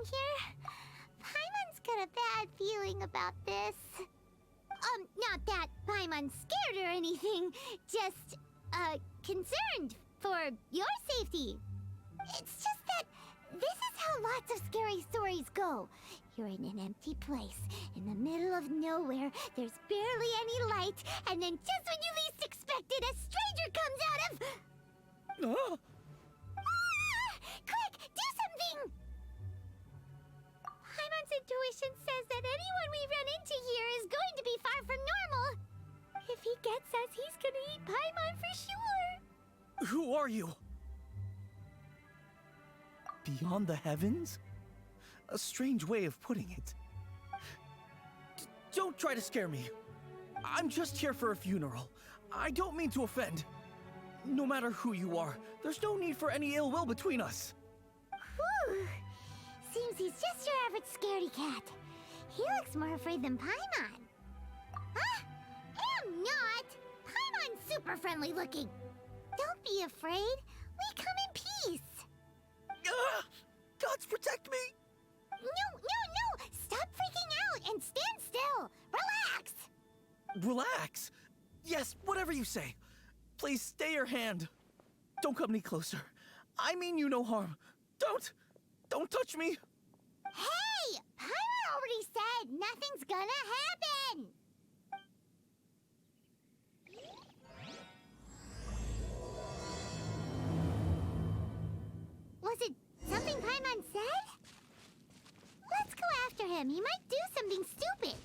here? Paimon's got a bad feeling about this. Not that Paimon's scared or anything, just, concerned for your safety. It's just that this is how lots of scary stories go. You're in an empty place, in the middle of nowhere, there's barely any light, and then just when you least expect it, a stranger comes out of... Oh! Quick, do something! Paimon's intuition says that anyone we run into here is going to be far from normal. If he gets us, he's gonna eat Paimon for sure. Who are you? Beyond the heavens? A strange way of putting it. Don't try to scare me. I'm just here for a funeral. I don't mean to offend. No matter who you are, there's no need for any ill will between us. Whew. Seems he's just your average scaredy cat. He looks more afraid than Paimon. Huh? Am not! Paimon's super friendly looking. Don't be afraid. We come in peace. Gods protect me! No! Stop freaking out and stand still. Relax. Relax. Yes, whatever you say. Please stay your hand. Don't come any closer. I mean you no harm. Don't touch me. Hey! Paimon already said nothing's gonna happen. Was it something Paimon said? Let's go after him. He might do something stupid.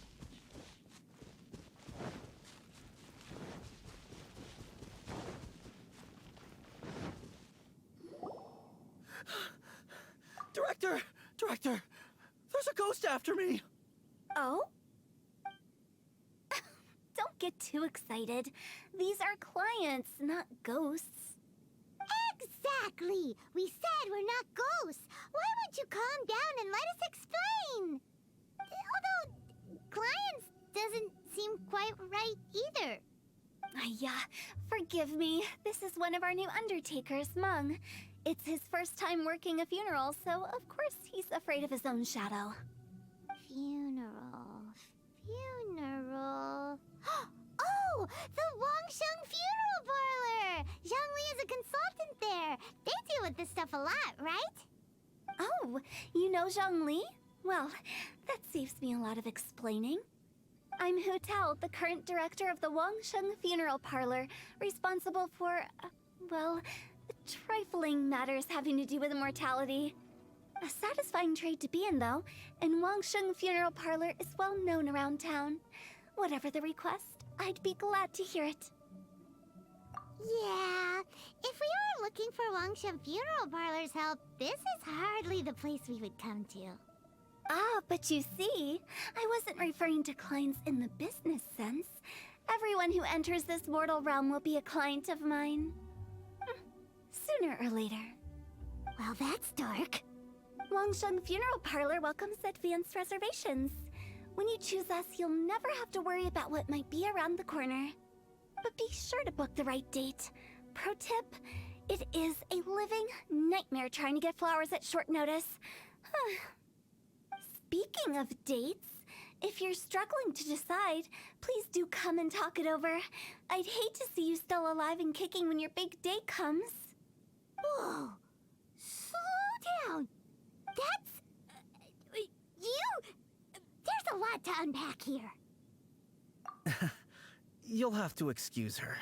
Director, there's a ghost after me. Oh? Don't get too excited. These are clients, not ghosts. Exactly! We said we're not ghosts. Why won't you calm down and let us explain? Although, clients doesn't seem quite right either. Yeah, forgive me. This is one of our new undertakers, Mung. It's his first time working a funeral, so of course he's afraid of his own shadow. Funeral. Oh! The Wangsheng Funeral Parlor! Zhongli is a consultant there. They deal with this stuff a lot, right? Oh, you know Zhongli? Well, that saves me a lot of explaining. I'm Hu Tao, the current director of the Wangsheng Funeral Parlor, responsible for, well, trifling matters having to do with immortality. A satisfying trade to be in, though, and Wangsheng Funeral Parlor is well known around town. Whatever the request, I'd be glad to hear it. Yeah, if we were looking for Wangsheng Funeral Parlor's help, this is hardly the place we would come to. Ah, but you see, I wasn't referring to clients in the business sense. Everyone who enters this mortal realm will be a client of mine. Sooner or later. Well, that's dark. Wangsheng Funeral Parlor welcomes advanced reservations. When you choose us, you'll never have to worry about what might be around the corner. But be sure to book the right date. Pro tip, it is a living nightmare trying to get flowers at short notice. Speaking of dates, if you're struggling to decide, please do come and talk it over. I'd hate to see you still alive and kicking when your big day comes. Whoa! Slow down! That's... There's a lot to unpack here. You'll have to excuse her.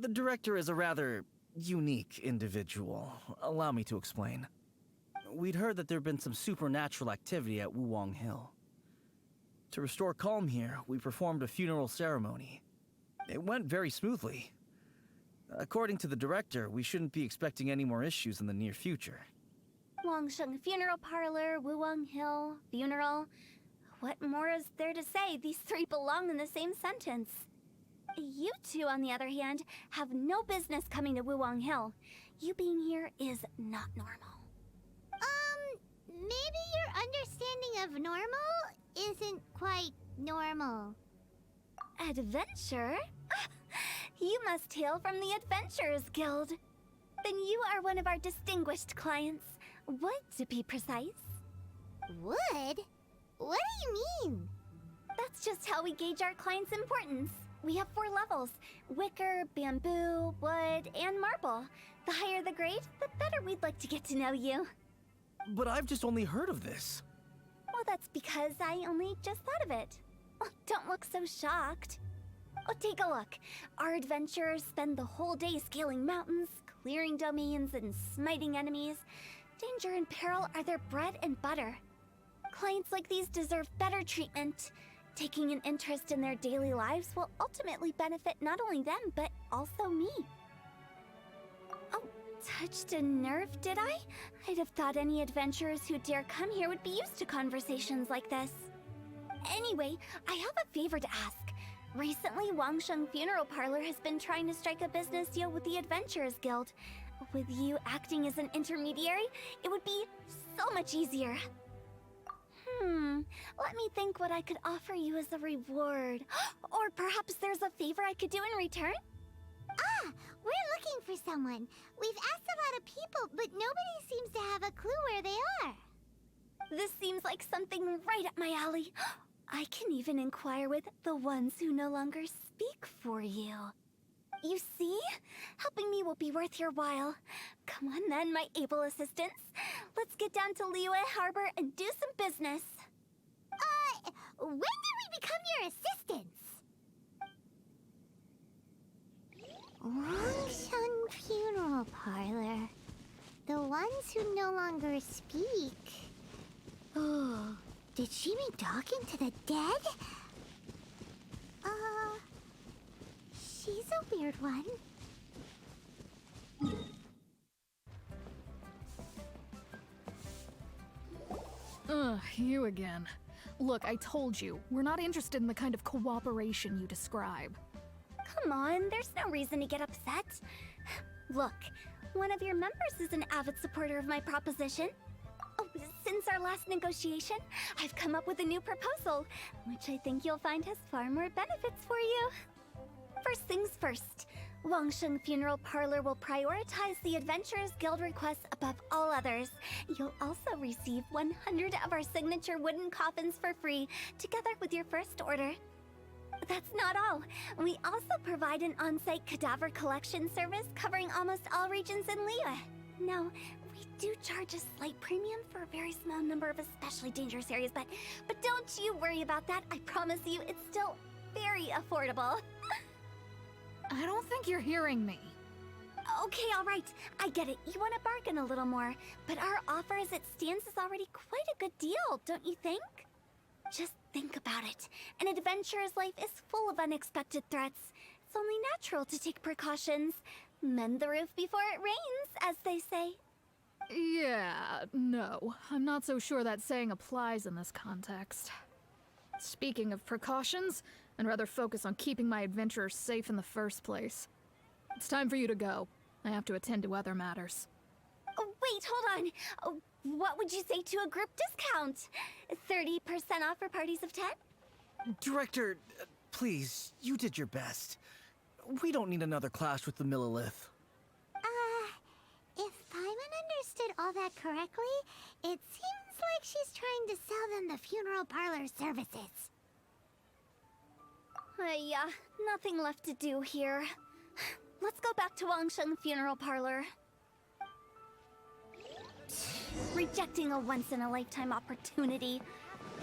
The director is a rather unique individual. Allow me to explain. We'd heard that there'd been some supernatural activity at Wuwang Hill. To restore calm here, we performed a funeral ceremony. It went very smoothly. According to the director, we shouldn't be expecting any more issues in the near future. Wangsheng Funeral Parlor, Wuwang Hill, funeral. What more is there to say? These three belong in the same sentence. You two, on the other hand, have no business coming to Wuwang Hill. You being here is not normal. Maybe your understanding of normal isn't quite normal. Adventure? You must hail from the Adventurers Guild. Then you are one of our distinguished clients. What, to be precise? Wood? What do you mean? That's just how we gauge our clients' importance. We have 4 levels: wicker, bamboo, wood, and marble. The higher the grade, the better we'd like to get to know you. But I've just only heard of this. Well, that's because I only just thought of it. Oh, don't look so shocked. Oh, take a look. Our adventurers spend the whole day scaling mountains, clearing domains, and smiting enemies. Danger and peril are their bread and butter. Clients like these deserve better treatment. Taking an interest in their daily lives will ultimately benefit not only them, but also me. Oh, touched a nerve, did I? I'd have thought any adventurers who dare come here would be used to conversations like this. Anyway, I have a favor to ask. Recently, Wangsheng Funeral Parlor has been trying to strike a business deal with the Adventurers Guild. With you acting as an intermediary, it would be so much easier. Let me think what I could offer you as a reward. Or perhaps there's a favor I could do in return? Ah, we're looking for someone. We've asked a lot of people, but nobody seems to have a clue where they are. This seems like something right up my alley. I can even inquire with the ones who no longer speak for you. You see? Helping me will be worth your while. Come on then, my able assistants. Let's get down to Liyue Harbor and do some business. When did we become your assistants? Wangsheng Funeral Parlor. The ones who no longer speak. Oh, did she mean talking to the dead? She's a weird one. Ugh, you again. Look, I told you, we're not interested in the kind of cooperation you describe. Come on, there's no reason to get upset. Look, one of your members is an avid supporter of my proposition. Oh, since our last negotiation, I've come up with a new proposal, which I think you'll find has far more benefits for you. First things first, Wangsheng Funeral Parlor will prioritize the Adventurers Guild requests above all others. You'll also receive 100 of our signature wooden coffins for free, together with your first order. That's not all. We also provide an on-site cadaver collection service covering almost all regions in Liyue. Now, we do charge a slight premium for a very small number of especially dangerous areas, but don't you worry about that. I promise you, it's still very affordable. I don't think you're hearing me. Okay, all right. I get it. You want to bargain a little more, but our offer as it stands is already quite a good deal, don't you think? Just think about it. An adventurer's life is full of unexpected threats. It's only natural to take precautions. Mend the roof before it rains, as they say. Yeah, no. I'm not so sure that saying applies in this context. Speaking of precautions, I'd rather focus on keeping my adventurers safe in the first place. It's time for you to go. I have to attend to other matters. Oh, wait, hold on. Oh, what would you say to a group discount? 30% off for parties of 10? Director, please, you did your best. We don't need another clash with the Millilith. If Paimon understood all that correctly, it seems like she's trying to sell them the funeral parlor services. Nothing left to do here. Let's go back to Wangsheng Funeral Parlor. Rejecting a once-in-a-lifetime opportunity.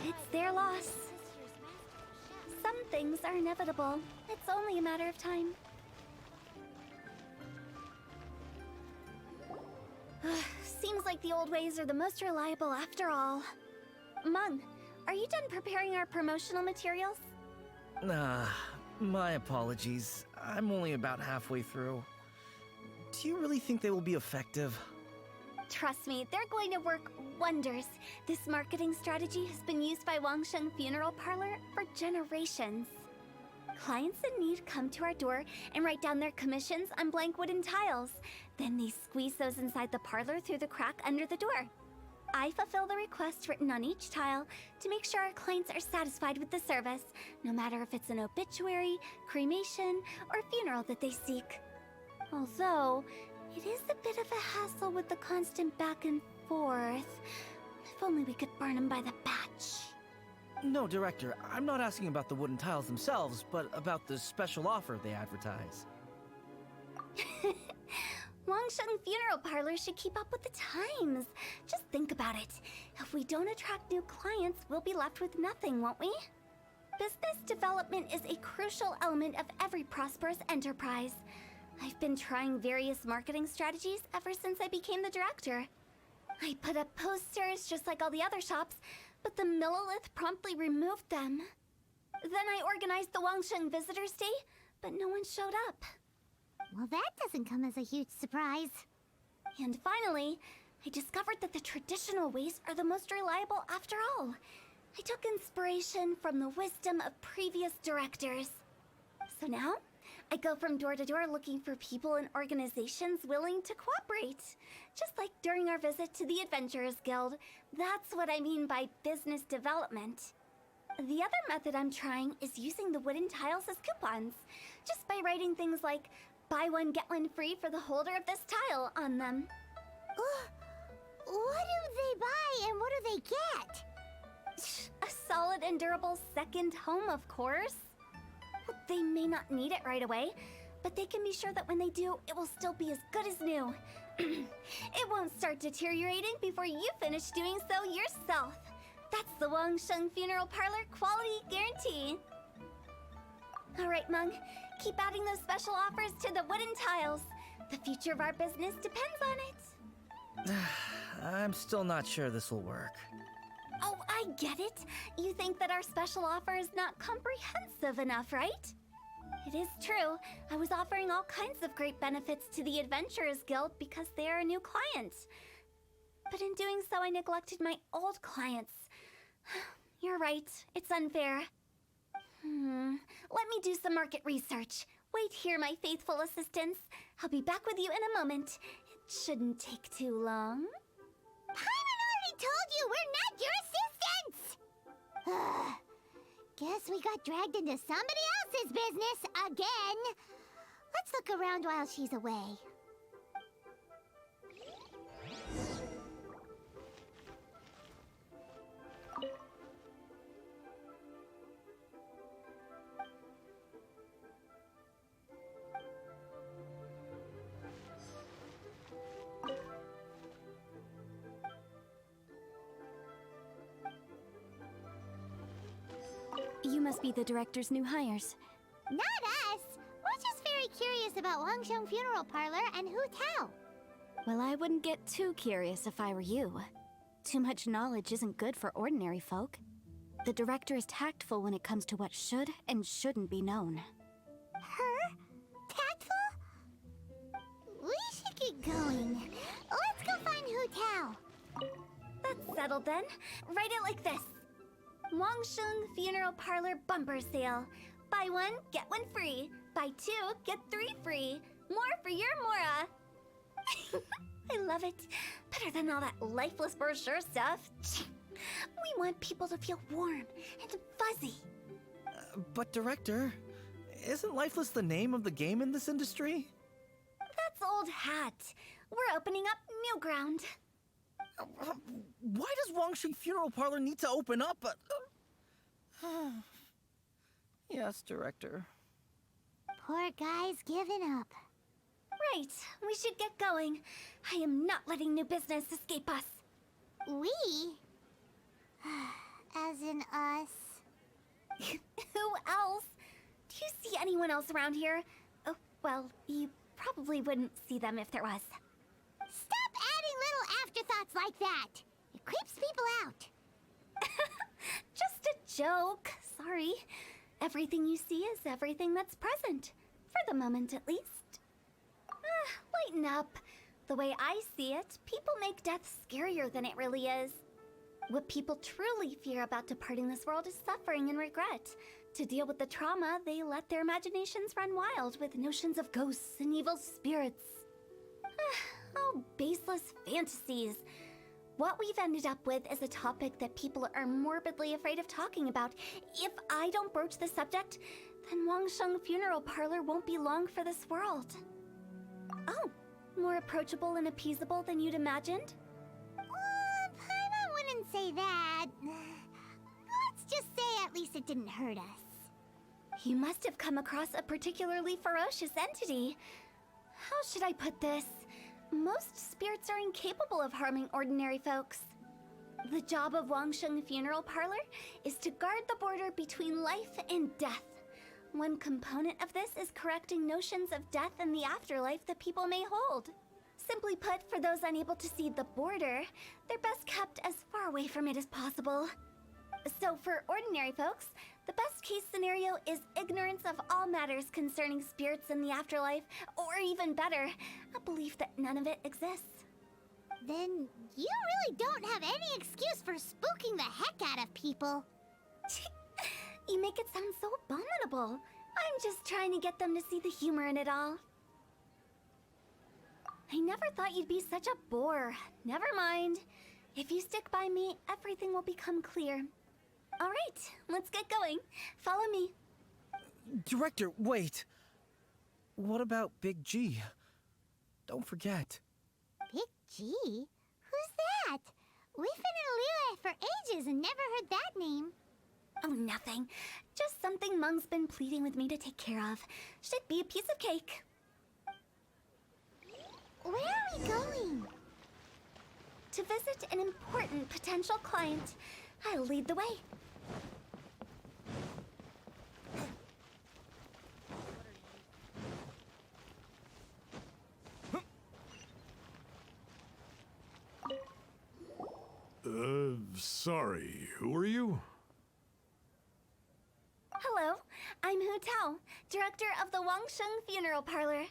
It's their loss. Some things are inevitable. It's only a matter of time. Seems like the old ways are the most reliable after all. Mung, are you done preparing our promotional materials? My apologies. I'm only about halfway through. Do you really think they will be effective? Trust me, they're going to work wonders. This marketing strategy has been used by Wangsheng Funeral Parlor for generations. Clients in need come to our door and write down their commissions on blank wooden tiles. Then they squeeze those inside the parlor through the crack under the door. I fulfill the requests written on each tile to make sure our clients are satisfied with the service, no matter if it's an obituary, cremation, or funeral that they seek. Although, it is a bit of a hassle with the constant back and forth. If only we could burn them by the batch. No, Director, I'm not asking about the wooden tiles themselves, but about the special offer they advertise. Wangsheng Funeral Parlor should keep up with the times. Just think about it. If we don't attract new clients, we'll be left with nothing, won't we? Business development is a crucial element of every prosperous enterprise. I've been trying various marketing strategies ever since I became the director. I put up posters just like all the other shops, but the Millilith promptly removed them. Then I organized the Wangsheng Visitors Day, but no one showed up. Well, that doesn't come as a huge surprise. And finally, I discovered that the traditional ways are the most reliable after all. I took inspiration from the wisdom of previous directors. So now, I go from door to door looking for people and organizations willing to cooperate. Just like during our visit to the Adventurers Guild. That's what I mean by business development. The other method I'm trying is using the wooden tiles as coupons. Just by writing things like, buy one, get one free for the holder of this tile on them. What do they buy and what do they get? A solid and durable second home, of course. Well, they may not need it right away, but they can be sure that when they do, it will still be as good as new. It won't start deteriorating before you finish doing so yourself. That's the Wangsheng Funeral Parlor quality guarantee. All right, Mung, keep adding those special offers to the wooden tiles. The future of our business depends on it. I'm still not sure this will work. Oh, I get it. You think that our special offer is not comprehensive enough, right? It is true. I was offering all kinds of great benefits to the Adventurers Guild because they are a new client. But in doing so, I neglected my old clients. You're right. It's unfair. Let me do some market research. Wait here, my faithful assistants. I'll be back with you in a moment. It shouldn't take too long. Paimon already told you we're not your assistants! Guess we got dragged into somebody else's business again. Let's look around while she's away. You must be the director's new hires. Not us. We're just very curious about Wangsheng Funeral Parlor and Hu Tao. Well, I wouldn't get too curious if I were you. Too much knowledge isn't good for ordinary folk. The director is tactful when it comes to what should and shouldn't be known. Her? Tactful? We should get going. Let's go find Hu Tao. That's settled then. Write it like this. Wangsheng Funeral Parlor Bumper Sale. Buy one, get one free. Buy two, get three free. More for your Mora. I love it. Better than all that lifeless brochure stuff. We want people to feel warm and fuzzy. But Director, isn't Lifeless the name of the game in this industry? That's old hat. We're opening up new ground. Why does Wangsheng Funeral Parlor need to open up? Yes, Director. Poor guy's given up. Right, we should get going. I am not letting new business escape us. We? As in us. Who else? Do you see anyone else around here? Oh, well, you probably wouldn't see them if there was. Stop adding little afterthoughts like that. It creeps people out. Just a joke. Sorry. Everything you see is everything that's present. For the moment, at least. Lighten up. The way I see it, people make death scarier than it really is. What people truly fear about departing this world is suffering and regret. To deal with the trauma, they let their imaginations run wild with notions of ghosts and evil spirits. Oh, baseless fantasies. What we've ended up with is a topic that people are morbidly afraid of talking about. If I don't broach the subject, then Wangsheng Funeral Parlor won't be long for this world. Oh, more approachable and appeasable than you'd imagined? Paimon wouldn't wouldn't say that. Let's just say at least it didn't hurt us. You must have come across a particularly ferocious entity. How should I put this? Most spirits are incapable of harming ordinary folks. The job of Wangsheng Funeral Parlor is to guard the border between life and death. One component of this is correcting notions of death and the afterlife that people may hold. Simply put, for those unable to see the border, they're best kept as far away from it as possible. So for ordinary folks, the best case scenario is ignorance of all matters concerning spirits in the afterlife, or even better, a belief that none of it exists. Then you really don't have any excuse for spooking the heck out of people. You make it sound so abominable. I'm just trying to get them to see the humor in it all. I never thought you'd be such a bore. Never mind. If you stick by me, everything will become clear. All right, let's get going. Follow me. Director, wait. What about Big G? Don't forget. Big G? Who's that? We've been in Liyue for ages and never heard that name. Oh, nothing. Just something Mung's been pleading with me to take care of. Should be a piece of cake. Where are we going? To visit an important potential client. I'll lead the way. Sorry, who are you? Hello, I'm Hu Tao, director of the Wangsheng Funeral Parlor.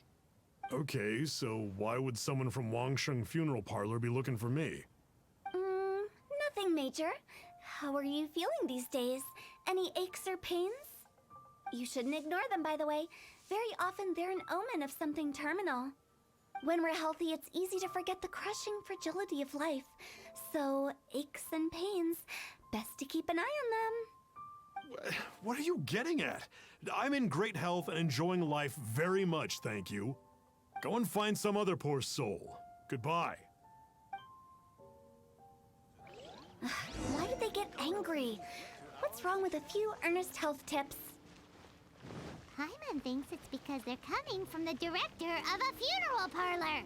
Okay, so why would someone from Wangsheng Funeral Parlor be looking for me? Nothing major. How are you feeling these days? Any aches or pains? You shouldn't ignore them, by the way. Very often they're an omen of something terminal. When we're healthy, it's easy to forget the crushing fragility of life. So, aches and pains, best to keep an eye on them. What are you getting at? I'm in great health and enjoying life very much, thank you. Go and find some other poor soul. Goodbye. Why did they get angry? What's wrong with a few earnest health tips? Paimon thinks it's because they're coming from the director of a funeral parlor.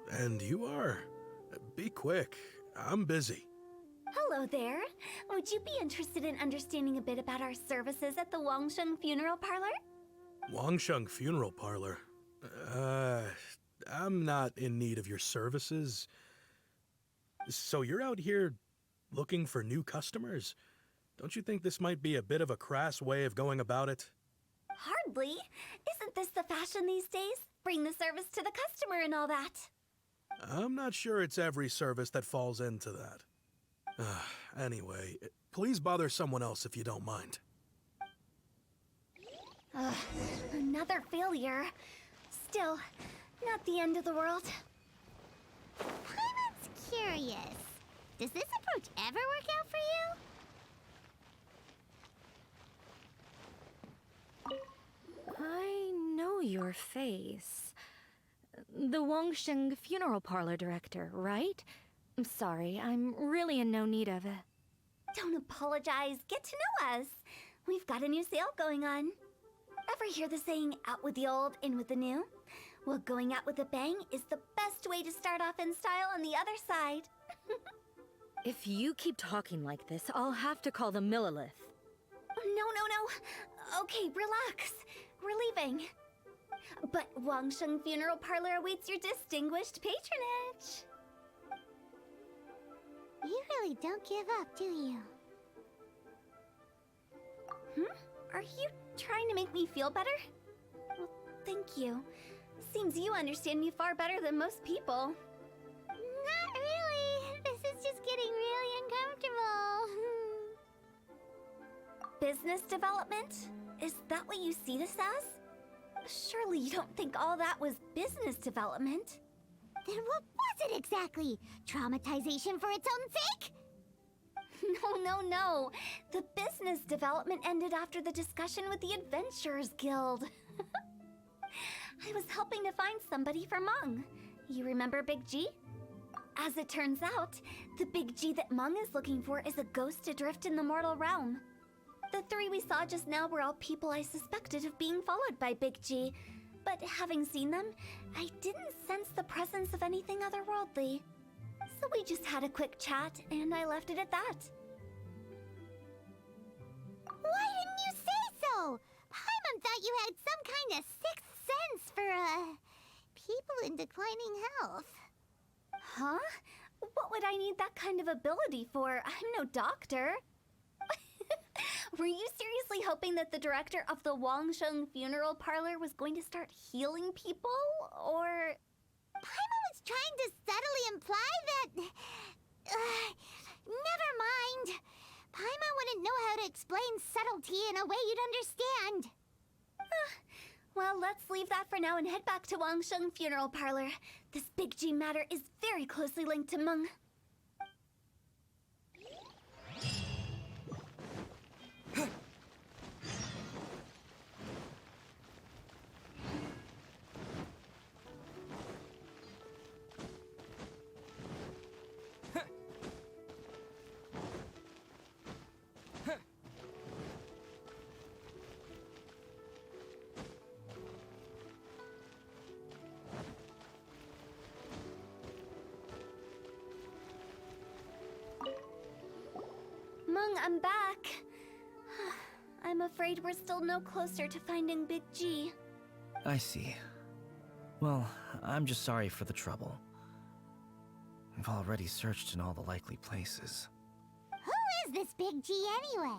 And you are? Be quick. I'm busy. Hello there. Would you be interested in understanding a bit about our services at the Wangsheng Funeral Parlor? Wangsheng Funeral Parlor? I'm not in need of your services. So you're out here looking for new customers? Don't you think this might be a bit of a crass way of going about it? Hardly. Isn't this the fashion these days? Bring the service to the customer and all that. I'm not sure it's every service that falls into that. Anyway, please bother someone else if you don't mind. Another failure. Still, not the end of the world. Paimon's curious. Does this approach ever work out for you? I know your face. The Wangsheng Funeral Parlor director, right? I'm sorry, I'm really in no need of it. Don't apologize. Get to know us. We've got a new sale going on. Ever hear the saying, out with the old, in with the new? Well, going out with a bang is the best way to start off in style on the other side. If you keep talking like this, I'll have to call the Millilith. No. Okay, relax. We're leaving. But Wangsheng Funeral Parlor awaits your distinguished patronage. You really don't give up, do you? Are you trying to make me feel better? Well, thank you. Seems you understand me far better than most people. Not really. This is just getting really uncomfortable. Business development? Is that what you see this as? Surely you don't think all that was business development? Then what was it exactly? Traumatization for its own sake? No. The business development ended after the discussion with the Adventurers Guild. I was helping to find somebody for Mung. You remember Big G? As it turns out, the Big G that Mung is looking for is a ghost adrift in the mortal realm. The three we saw just now were all people I suspected of being followed by Big G, but having seen them, I didn't sense the presence of anything otherworldly. So we just had a quick chat, and I left it at that. Why didn't you say so? Paimon thought you had some kind of sixth sense for, people in declining health. Huh? What would I need that kind of ability for? I'm no doctor. Were you seriously hoping that the director of the Wangsheng Funeral Parlor was going to start healing people, or...? Paimon was trying to subtly imply that... never mind. Paimon wouldn't know how to explain subtlety in a way you'd understand. Well, let's leave that for now and head back to Wangsheng Funeral Parlor. This Big G matter is very closely linked to Mung. Mung, I'm back. I'm afraid we're still no closer to finding Big G. I see. Well, I'm just sorry for the trouble. We've already searched in all the likely places. Who is this Big G anyway?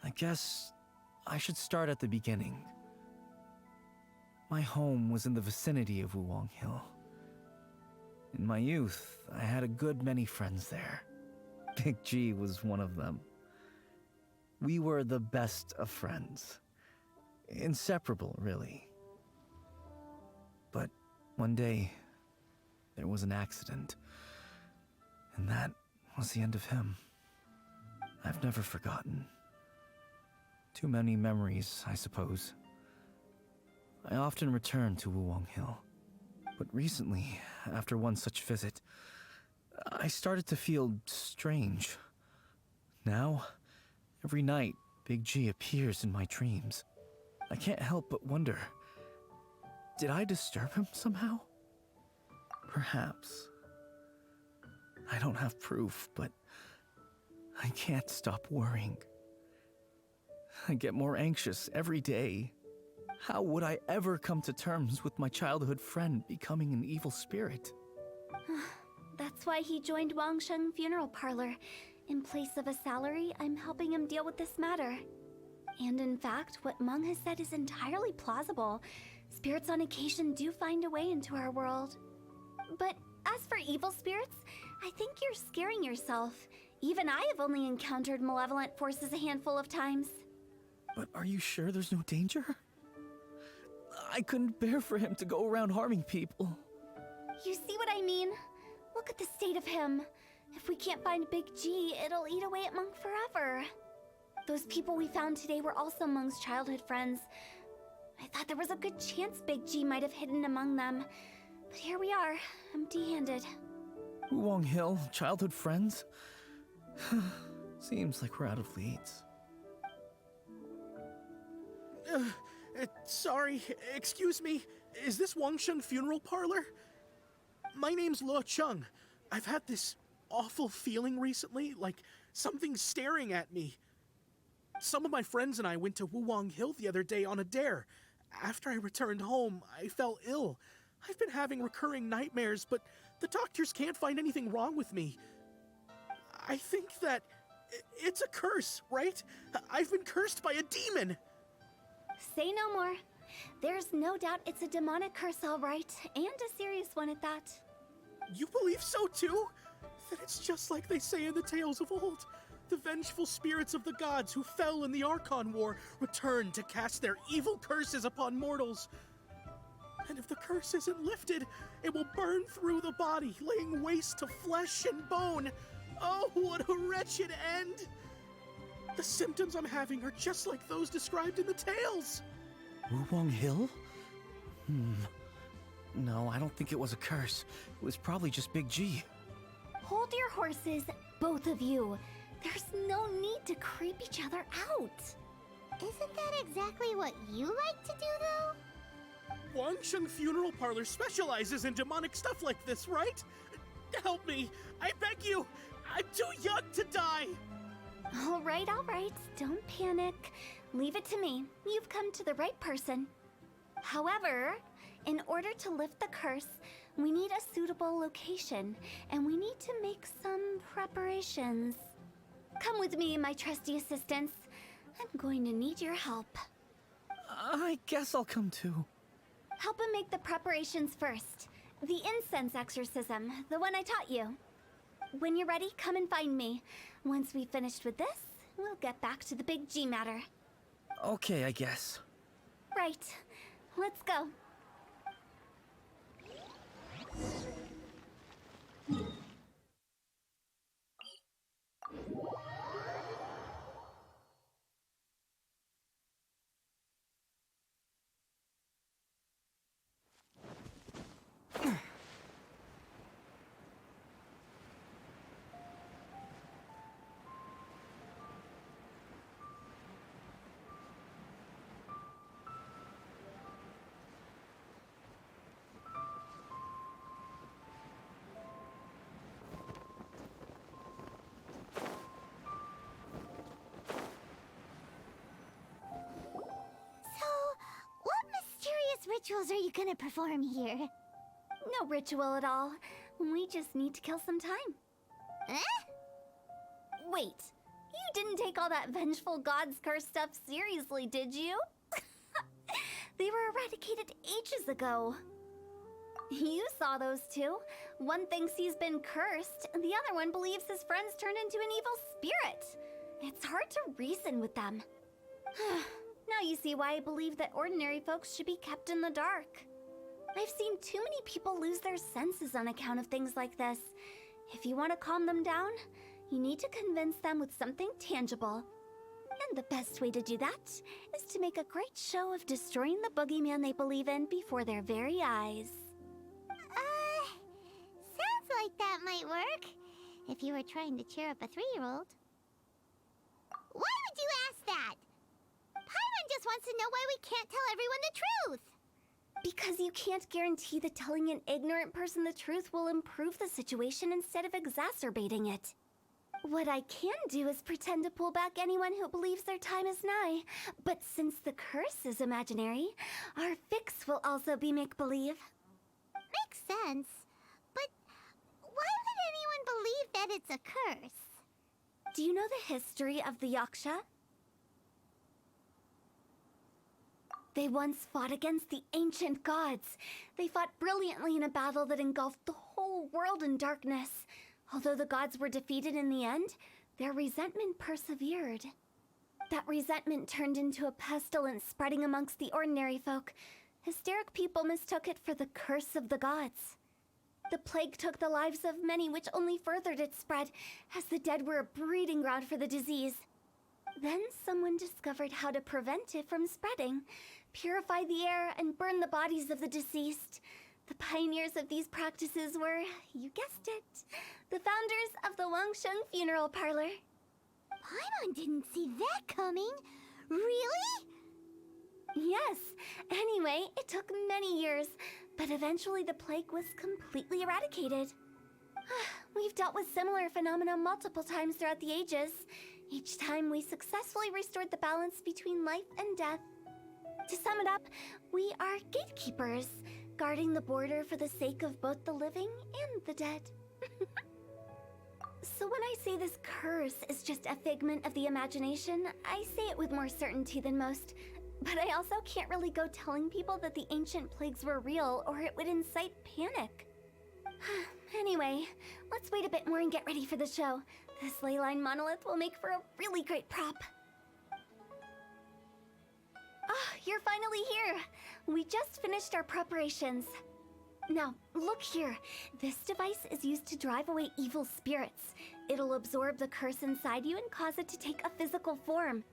I guess I should start at the beginning. My home was in the vicinity of Wuwang Hill. In my youth, I had a good many friends there. Big G was one of them. We were the best of friends. Inseparable, really. But one day, there was an accident. And that was the end of him. I've never forgotten. Too many memories, I suppose. I often return to Wuwang Hill. But recently, after one such visit, I started to feel strange. Now, every night, Big G appears in my dreams. I can't help but wonder, did I disturb him somehow? Perhaps. I don't have proof, but I can't stop worrying. I get more anxious every day. How would I ever come to terms with my childhood friend becoming an evil spirit? That's why he joined Wangsheng Funeral Parlor. In place of a salary, I'm helping him deal with this matter. And in fact, what Mung has said is entirely plausible. Spirits on occasion do find a way into our world. But as for evil spirits, I think you're scaring yourself. Even I have only encountered malevolent forces a handful of times. But are you sure there's no danger? I couldn't bear for him to go around harming people. You see what I mean? Look at the state of him. If we can't find Big G, it'll eat away at Mung forever. Those people we found today were also Mung's childhood friends. I thought there was a good chance Big G might have hidden among them. But here we are, empty-handed. Wuwang Hill, childhood friends? Seems like we're out of leads. Sorry, excuse me. Is this Wangsheng Funeral Parlor? My name's Luo Chung. I've had this awful feeling recently, like something's staring at me. Some of my friends and I went to Wuwang Hill the other day on a dare. After I returned home, I fell ill. I've been having recurring nightmares, but the doctors can't find anything wrong with me. I think that it's a curse, right? I've been cursed by a demon. Say no more. There's no doubt it's a demonic curse, all right, and a serious one at that. You believe so too? Then it's just like they say in the tales of old. The vengeful spirits of the gods who fell in the Archon War return to cast their evil curses upon mortals. And if the curse isn't lifted, it will burn through the body, laying waste to flesh and bone. Oh, what a wretched end! The symptoms I'm having are just like those described in the tales. Wuwang Hill? No, I don't think it was a curse. It was probably just Big G. Hold your horses, both of you. There's no need to creep each other out. Isn't that exactly what you like to do, though? Wangsheng Funeral Parlor specializes in demonic stuff like this, right? Help me, I beg you. I'm too young to die. All right. Don't panic. Leave it to me. You've come to the right person. However, in order to lift the curse, we need a suitable location, and we need to make some preparations. Come with me, my trusty assistants. I'm going to need your help. I guess I'll come too. Help him make the preparations first. The incense exorcism, the one I taught you. When you're ready, come and find me. Once we've finished with this, we'll get back to the Big G matter. Okay, I guess. Right. Let's go. Rituals are you gonna perform here? No ritual at all. We just need to kill some time. Eh? Wait, you didn't take all that vengeful god's curse stuff seriously, did you? They were eradicated ages ago. You saw those two. One thinks he's been cursed, and the other one believes his friends turned into an evil spirit. It's hard to reason with them. Now you see why I believe that ordinary folks should be kept in the dark. I've seen too many people lose their senses on account of things like this. If you want to calm them down, you need to convince them with something tangible. And the best way to do that is to make a great show of destroying the boogeyman they believe in before their very eyes. Sounds like that might work. If you were trying to cheer up a 3-year-old. Why would you ask that? Paimon just wants to know why we can't tell everyone the truth. Because you can't guarantee that telling an ignorant person the truth will improve the situation instead of exacerbating it. What I can do is pretend to pull back anyone who believes their time is nigh. But since the curse is imaginary, our fix will also be make-believe. Makes sense. But why would anyone believe that it's a curse? Do you know the history of the Yaksha? They once fought against the ancient gods. They fought brilliantly in a battle that engulfed the whole world in darkness. Although the gods were defeated in the end, their resentment persevered. That resentment turned into a pestilence spreading amongst the ordinary folk. Hysteric people mistook it for the curse of the gods. The plague took the lives of many, which only furthered its spread, as the dead were a breeding ground for the disease. Then someone discovered how to prevent it from spreading, purify the air, and burn the bodies of the deceased. The pioneers of these practices were, you guessed it, the founders of the Wangsheng Funeral Parlor. Paimon didn't see that coming. Really? Yes. Anyway, it took many years, but eventually the plague was completely eradicated. We've dealt with similar phenomena multiple times throughout the ages. Each time we successfully restored the balance between life and death. To sum it up, we are gatekeepers, guarding the border for the sake of both the living and the dead. So when I say this curse is just a figment of the imagination, I say it with more certainty than most. But I also can't really go telling people that the ancient plagues were real, or it would incite panic. Anyway, let's wait a bit more and get ready for the show. This leyline monolith will make for a really great prop. Ah, you're finally here! We just finished our preparations. Now, look here. This device is used to drive away evil spirits. It'll absorb the curse inside you and cause it to take a physical form.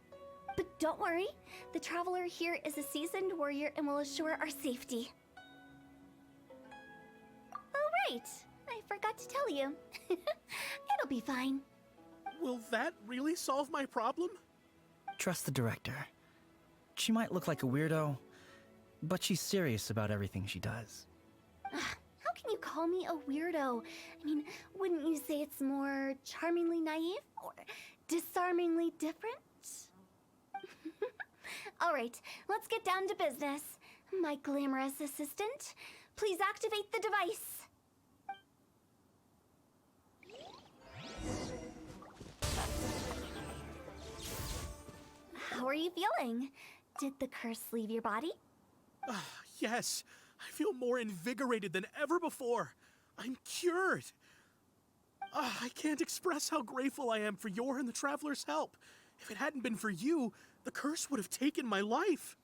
But don't worry, the traveler here is a seasoned warrior and will assure our safety. Oh, right. I forgot to tell you. It'll be fine. Will that really solve my problem? Trust the director. She might look like a weirdo, but she's serious about everything she does. How can you call me a weirdo? I mean, wouldn't you say it's more charmingly naive or disarmingly different? All right, let's get down to business. My glamorous assistant, please activate the device. How are you feeling? Did the curse leave your body? Yes, I feel more invigorated than ever before. I'm cured. I can't express how grateful I am for your and the Traveler's help. If it hadn't been for you, the curse would have taken my life.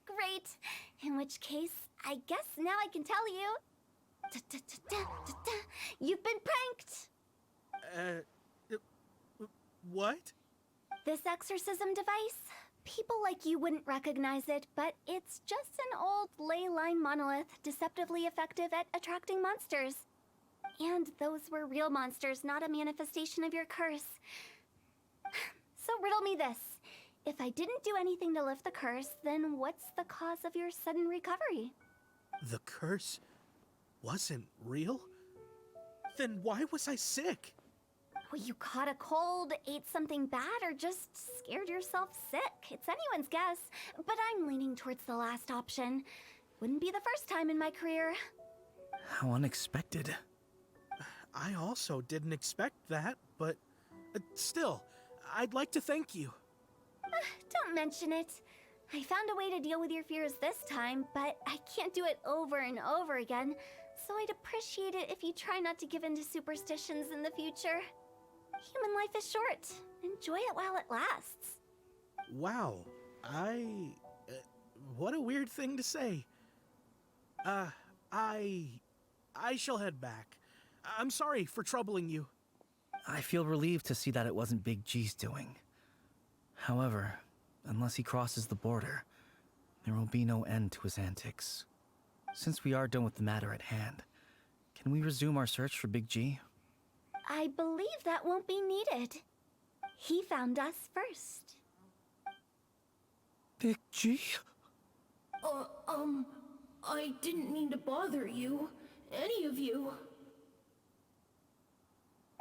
Great. In which case, I guess now I can tell you. You've been pranked! What? This exorcism device, people like you wouldn't recognize it, but it's just an old ley line monolith deceptively effective at attracting monsters. And those were real monsters, not a manifestation of your curse. So riddle me this. If I didn't do anything to lift the curse, then what's the cause of your sudden recovery? The curse wasn't real? Then why was I sick? Well, you caught a cold, ate something bad, or just scared yourself sick. It's anyone's guess, but I'm leaning towards the last option. Wouldn't be the first time in my career. How unexpected. I also didn't expect that, but still, I'd like to thank you. Don't mention it. I found a way to deal with your fears this time, but I can't do it over and over again, so I'd appreciate it if you try not to give in to superstitions in the future. Human life is short. Enjoy it while it lasts. Wow, what a weird thing to say. I shall head back. I'm sorry for troubling you. I feel relieved to see that it wasn't Big G's doing. However, unless he crosses the border, there will be no end to his antics. Since we are done with the matter at hand, can we resume our search for Big G? I believe that won't be needed. He found us first. Big G? I didn't mean to bother you. Any of you.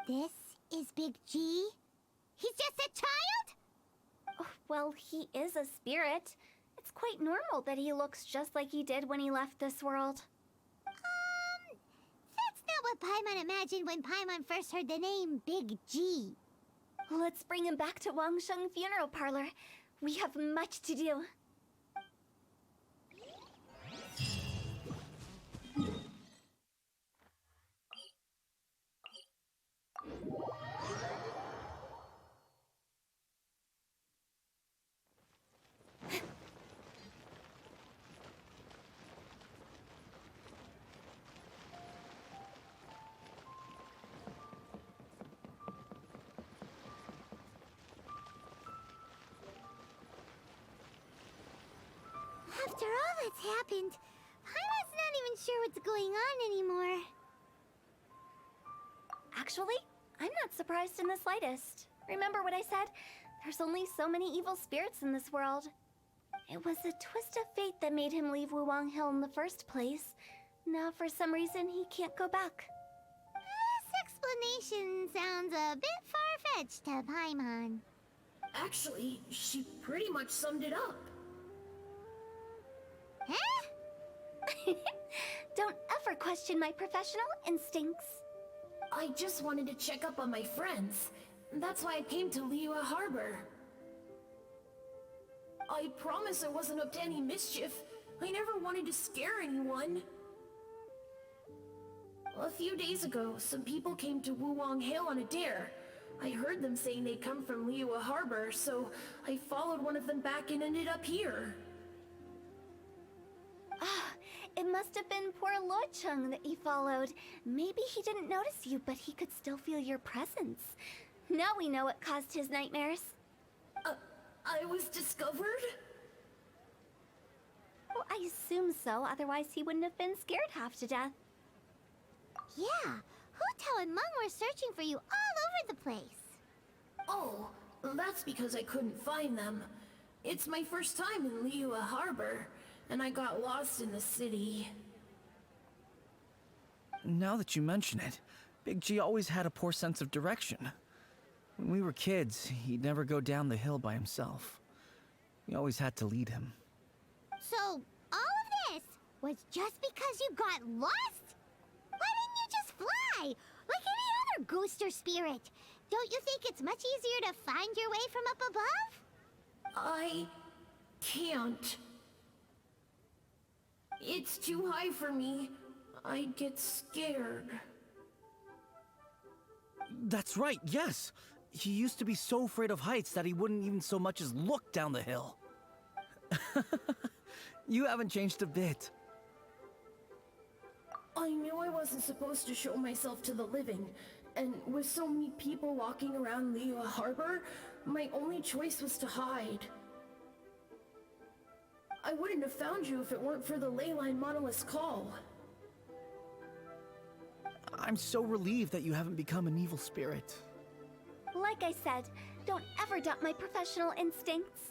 This is Big G? He's just a child? Oh, well, he is a spirit. It's quite normal that he looks just like he did when he left this world. That's not what Paimon imagined when Paimon first heard the name Big G. Let's bring him back to Wangsheng Funeral Parlor. We have much to do. After all that's happened, Paimon's not even sure what's going on anymore. Actually, I'm not surprised in the slightest. Remember what I said? There's only so many evil spirits in this world. It was a twist of fate that made him leave Wuwang Hill in the first place. Now, for some reason, he can't go back. This explanation sounds a bit far-fetched to Paimon. Actually, she pretty much summed it up. Huh? Don't ever question my professional instincts. I just wanted to check up on my friends. That's why I came to Liyue Harbor. I promise I wasn't up to any mischief. I never wanted to scare anyone. A few days ago, some people came to Wuwang Hill on a dare. I heard them saying they come from Liyue Harbor, so I followed one of them back and ended up here. Ah, it must have been poor Lo Chung that you followed. Maybe he didn't notice you, but he could still feel your presence. Now we know what caused his nightmares. I was discovered? Well, I assume so, otherwise he wouldn't have been scared half to death. Yeah, Hu Tao and Meng were searching for you all over the place. Oh, that's because I couldn't find them. It's my first time in Liyue Harbor, and I got lost in the city. Now that you mention it, Big G always had a poor sense of direction. When we were kids, he'd never go down the hill by himself. We always had to lead him. So, all of this was just because you got lost? Why didn't you just fly? Like any other ghost or spirit? Don't you think it's much easier to find your way from up above? I can't. It's too high for me. I'd get scared. That's right, yes! He used to be so afraid of heights that he wouldn't even so much as look down the hill. You haven't changed a bit. I knew I wasn't supposed to show myself to the living, and with so many people walking around Liyue Harbor, my only choice was to hide. I wouldn't have found you if it weren't for the Leyline Monolith's call. I'm so relieved that you haven't become an evil spirit. Like I said, don't ever doubt my professional instincts.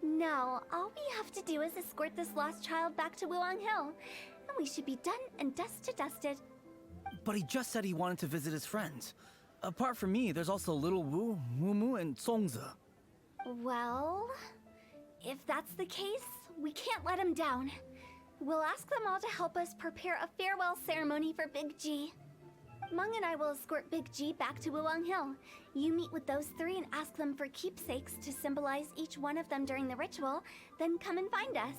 No, all we have to do is escort this lost child back to Wuang Hill, and we should be done and dusted. But he just said he wanted to visit his friends. Apart from me, there's also Little Wu, Mumu, and Songze. Well, if that's the case, we can't let him down. We'll ask them all to help us prepare a farewell ceremony for Big G. Meng and I will escort Big G back to Wuang Hill. You meet with those three and ask them for keepsakes to symbolize each one of them during the ritual, then come and find us.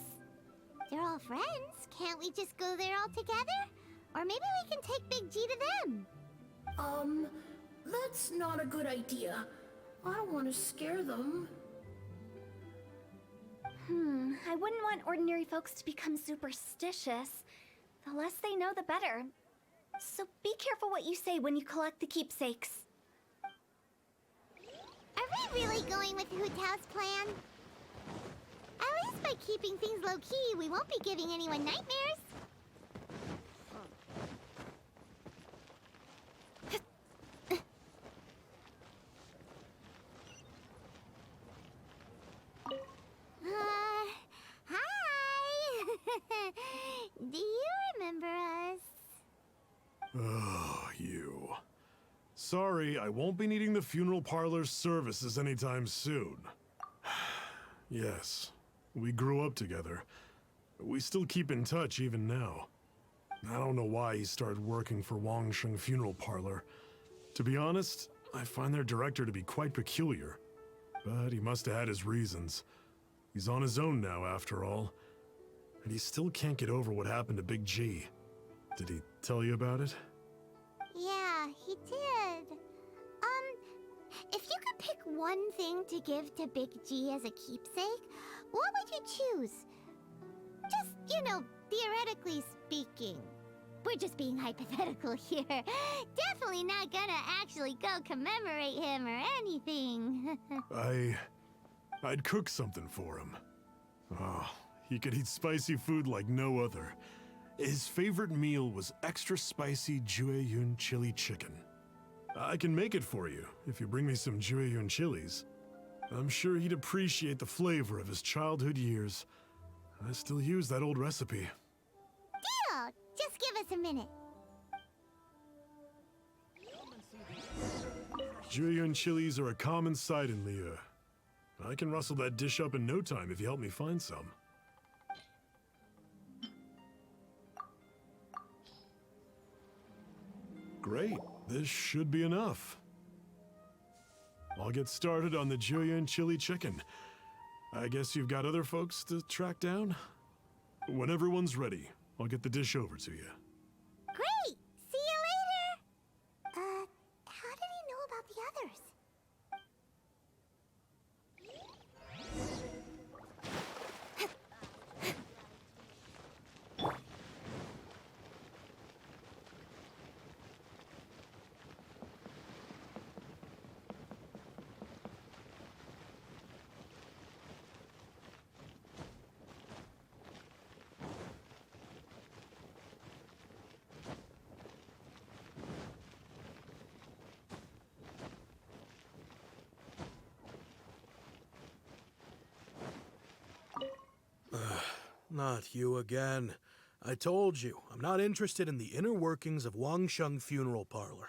They're all friends. Can't we just go there all together? Or maybe we can take Big G to them. That's not a good idea. I don't want to scare them. I wouldn't want ordinary folks to become superstitious. The less they know, the better. So be careful what you say when you collect the keepsakes. Are we really going with Hu Tao's plan? At least by keeping things low-key, we won't be giving anyone nightmares. Hi! Do you remember us? Oh, you. Sorry, I won't be needing the funeral parlor's services anytime soon. Yes, we grew up together. We still keep in touch even now. I don't know why he started working for Wangsheng Funeral Parlor. To be honest, I find their director to be quite peculiar. But he must have had his reasons. He's on his own now, after all. And he still can't get over what happened to Big G. Did he tell you about it? Yeah, he did. If you could pick one thing to give to Big G as a keepsake, what would you choose? Just, theoretically speaking. We're just being hypothetical here. Definitely not gonna actually go commemorate him or anything. I'd cook something for him. Oh, he could eat spicy food like no other. His favorite meal was extra spicy Jueyun chili chicken. I can make it for you if you bring me some Jueyun chilies. I'm sure he'd appreciate the flavor of his childhood years. I still use that old recipe. Deal! Just give us a minute. Jueyun chilies are a common sight in Liyue. I can rustle that dish up in no time if you help me find some. Great, this should be enough. I'll get started on the Jueyun chili chicken. I guess you've got other folks to track down? When everyone's ready, I'll get the dish over to you. Great! See you later! How did he know Not you again. I told you, I'm not interested in the inner workings of Wangsheng Funeral Parlor.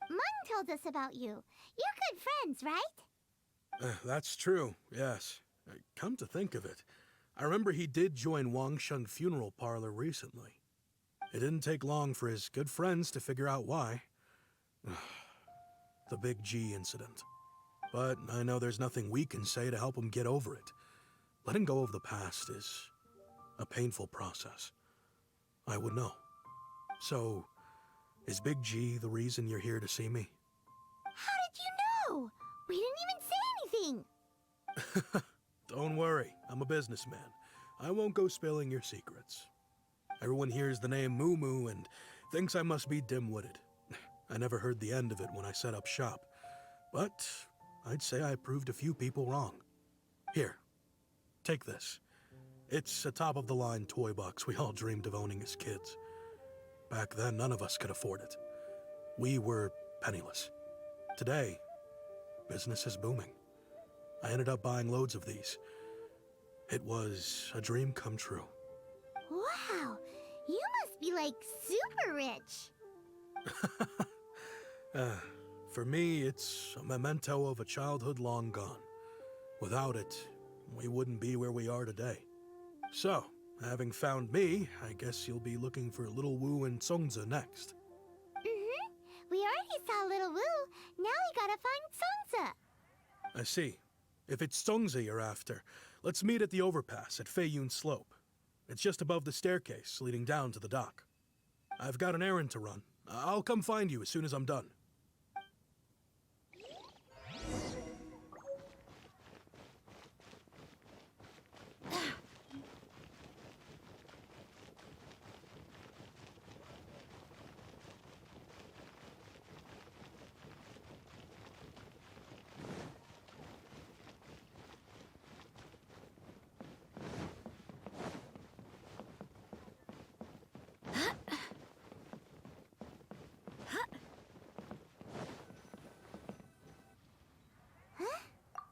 Mung told us about you. You're good friends, right? That's true, yes. Come to think of it, I remember he did join Wangsheng Funeral Parlor recently. It didn't take long for his good friends to figure out why. The Big G incident. But I know there's nothing we can say to help him get over it. Letting go of the past is a painful process. I would know. So, is Big G the reason you're here to see me? How did you know? We didn't even say anything. Don't worry, I'm a businessman. I won't go spilling your secrets. Everyone hears the name Moo Moo and thinks I must be dim-witted. I never heard the end of it when I set up shop. But I'd say I proved a few people wrong. Here, take this. It's a top-of-the-line toy box we all dreamed of owning as kids. Back then, none of us could afford it. We were penniless. Today, business is booming. I ended up buying loads of these. It was a dream come true. Wow, you must be like super rich. For me, it's a memento of a childhood long gone. Without it, we wouldn't be where we are today. So, having found me, I guess you'll be looking for Little Wu and Songza next. We already saw Little Wu. Now we gotta find Songza. I see. If it's Songza you're after, let's meet at the overpass at Feiyun Slope. It's just above the staircase leading down to the dock. I've got an errand to run. I'll come find you as soon as I'm done.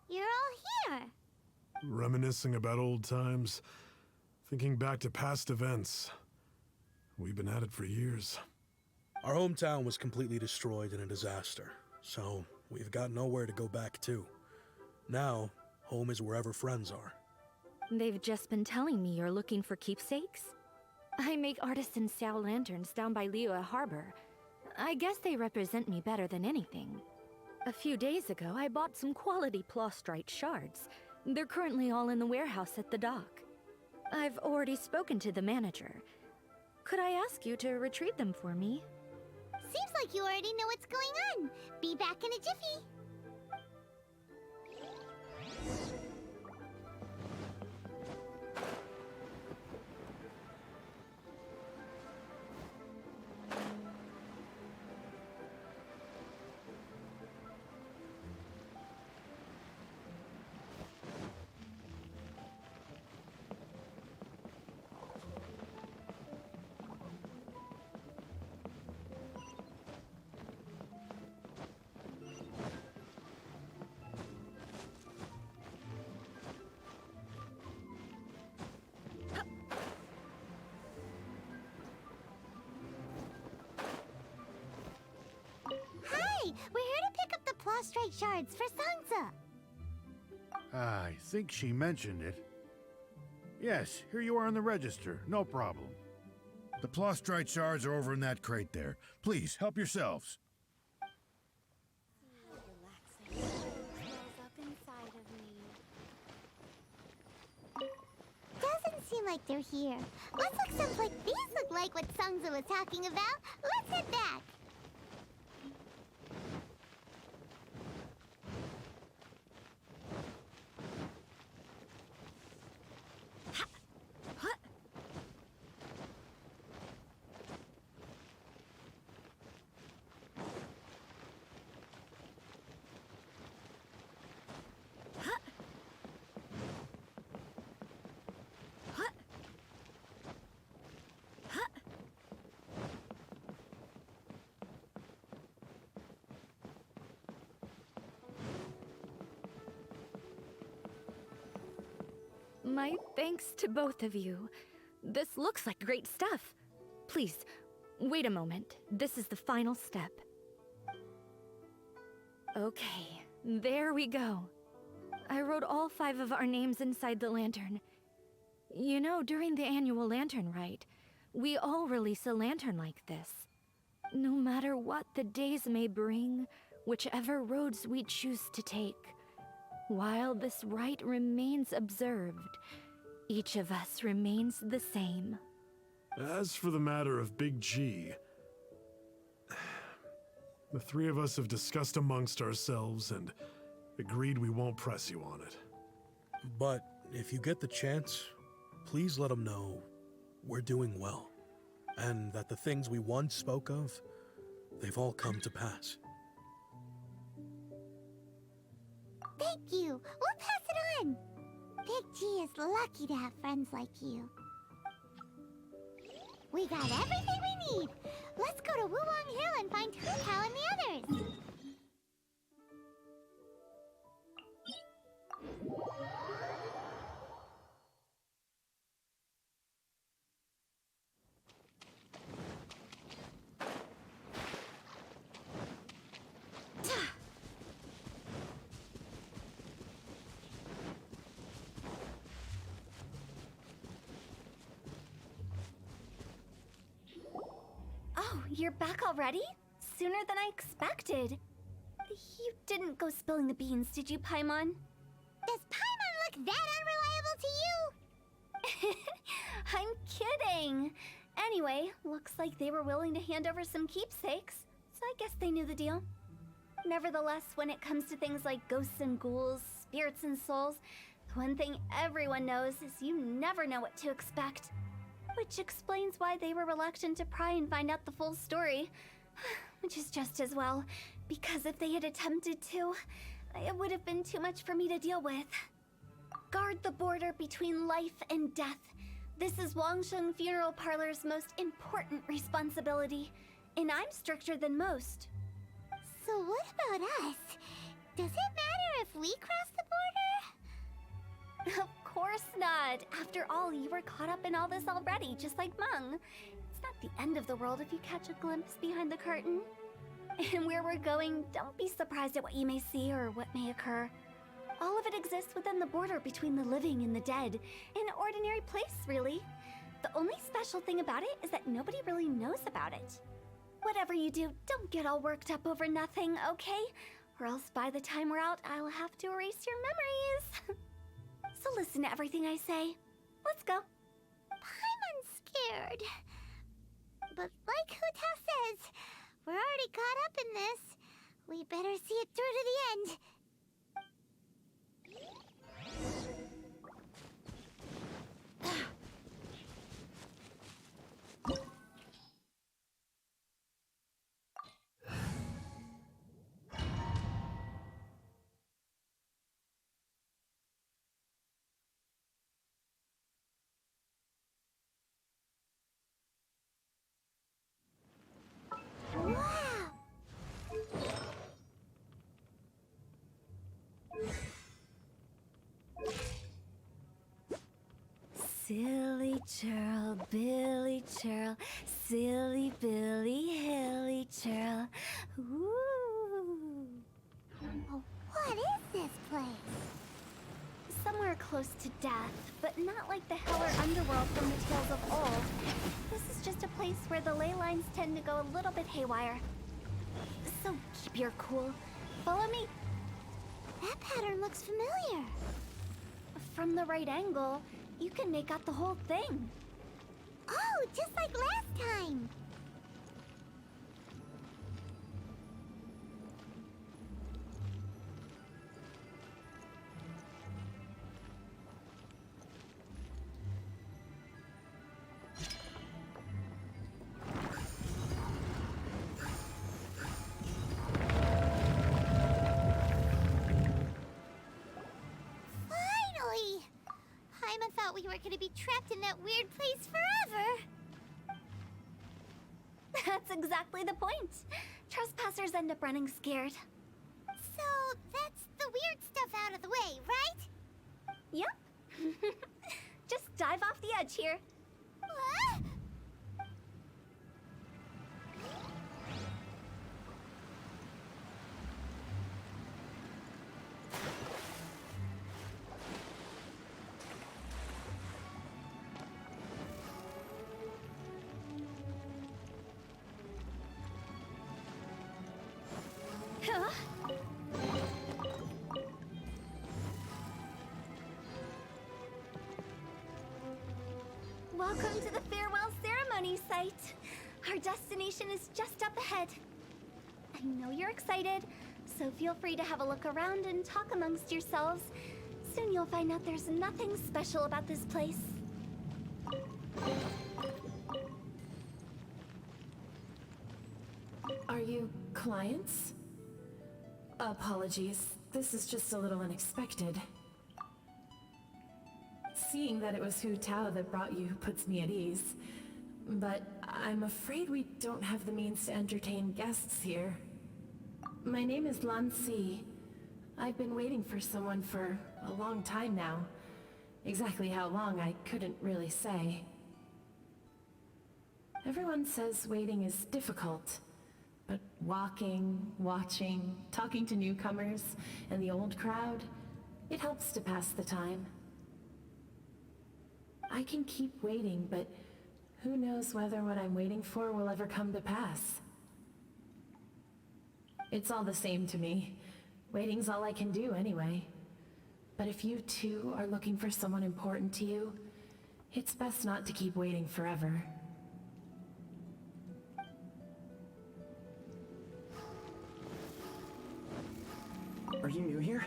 You're all here. Reminiscing about old times, thinking back to past events. We've been at it for years. Our hometown was completely destroyed in a disaster, so we've got nowhere to go back to. Now, home is wherever friends are. They've just been telling me you're looking for keepsakes. I make artisan Sao lanterns down by Liyue Harbor. I guess they represent me better than anything. A few days ago, I bought some quality plastrite shards. They're currently all in the warehouse at the dock. I've already spoken to the manager. Could I ask you to retrieve them for me? Seems like you already know what's going on. Be back in a jiffy. Hi, we're here to pick up the plastrite shards for Songza. I think she mentioned it. Yes, here you are on the register. No problem. The plastrite shards are over in that crate there. Please, help yourselves. Doesn't seem like they're here. Let's look someplace. These look like what Songza was talking about. Let's head back. My thanks to both of you. This looks like great stuff. Please, wait a moment. This is the final step. Okay, there we go. I wrote all 5 of our names inside the lantern. You know, during the annual lantern rite, we all release a lantern like this. No matter what the days may bring, whichever roads we choose to take, while this rite remains observed, each of us remains the same. As for the matter of Big G, the 3 of us have discussed amongst ourselves and agreed we won't press you on it. But if you get the chance, please let them know we're doing well, and that the things we once spoke of, they've all come to pass. Thank you. We'll pass it on. Big G is lucky to have friends like you. We got everything we need. Let's go to Wuwang Hill and find Hu Tao and the others. Oh, you're back already? Sooner than I expected. You didn't go spilling the beans, did you, Paimon? Does Paimon look that unreliable to you? I'm kidding. Anyway, looks like they were willing to hand over some keepsakes, so I guess they knew the deal. Nevertheless, when it comes to things like ghosts and ghouls, spirits and souls, the one thing everyone knows is you never know what to expect. Which explains why they were reluctant to pry and find out the full story. Which is just as well, because if they had attempted to, it would have been too much for me to deal with. Guard the border between life and death. This is Wangsheng Funeral Parlor's most important responsibility, and I'm stricter than most. So what about us? Does it matter if we cross the border? Of course not. After all, you were caught up in all this already, just like Meng. It's not the end of the world if you catch a glimpse behind the curtain. And where we're going, don't be surprised at what you may see or what may occur. All of it exists within the border between the living and the dead. An ordinary place, really. The only special thing about it is that nobody really knows about it. Whatever you do, don't get all worked up over nothing, okay? Or else by the time we're out, I'll have to erase your memories. So listen to everything I say. Let's go. Paimon's scared. But like Hu Tao says, we're already caught up in this. We better see it through to the end. Wow! Silly churl, Billy churl, silly Billy, hilly churl. Ooh. Oh, what is this place? Somewhere close to death, but not like the hell or underworld from the tales of old. This is just a place where the ley lines tend to go a little bit haywire. So keep your cool. Follow me. That pattern looks familiar. From the right angle, you can make out the whole thing. Oh, just like last time. Finally! Paimon thought we were going to be trapped in that weird place forever. That's exactly the point. Trespassers end up running scared. So, that's the weird stuff out of the way, right? Yep. dive off the edge here. What? Huh? Welcome to the farewell ceremony site. Our destination is just up ahead. I know you're excited, so feel free to have a look around and talk amongst yourselves. Soon you'll find out there's nothing special about this place. Are you clients? Apologies. This is just a little unexpected. Seeing that it was Hu Tao that brought you puts me at ease. But I'm afraid we don't have the means to entertain guests here. My name is Lan Si. I've been waiting for someone for a long time now. Exactly how long, I couldn't really say. Everyone says waiting is difficult. But walking, watching, talking to newcomers, and the old crowd, it helps to pass the time. I can keep waiting, but who knows whether what I'm waiting for will ever come to pass. It's all the same to me. Waiting's all I can do anyway. But if you too are looking for someone important to you, it's best not to keep waiting forever. Are you new here?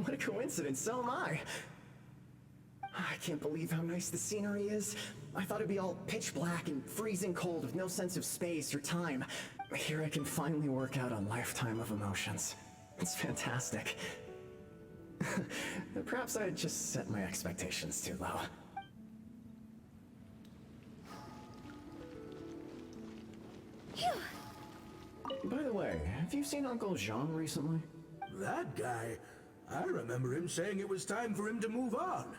What a coincidence, so am I. I can't believe how nice the scenery is. I thought it'd be all pitch black and freezing cold with no sense of space or time. Here I can finally work out a lifetime of emotions. It's fantastic. Perhaps I just set my expectations too low. By the way, have you seen Uncle Jean recently? That guy? I remember him saying it was time for him to move on.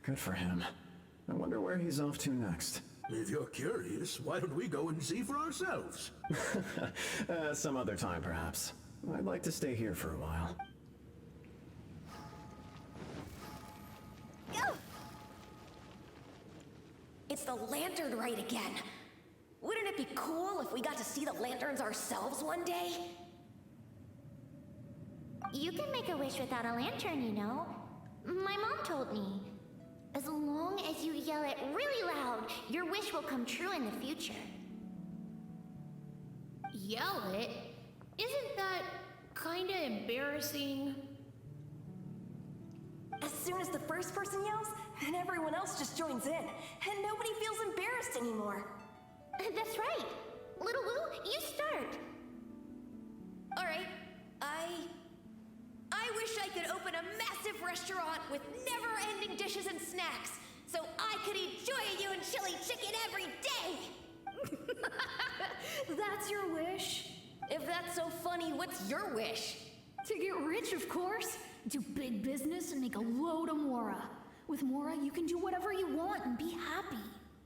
Good for him. I wonder where he's off to next. If you're curious, why don't we go and see for ourselves? Some other time, perhaps. I'd like to stay here for a while. Go! It's the lantern rite again. Wouldn't it be cool if we got to see the lanterns ourselves one day? You can make a wish without a lantern, you know. My mom told me. As long as you yell it really loud, your wish will come true in the future. Yell it? Isn't that kinda embarrassing? As soon as the first person yells, and everyone else just joins in, and nobody feels embarrassed anymore. That's right. Little Wu, you start. Alright, I wish I could open a massive restaurant with never-ending dishes and snacks, so I could eat Joy and chili chicken every day! That's your wish? If that's so funny, what's your wish? To get rich, of course. Do big business and make a load of Mora. With Mora, you can do whatever you want and be happy.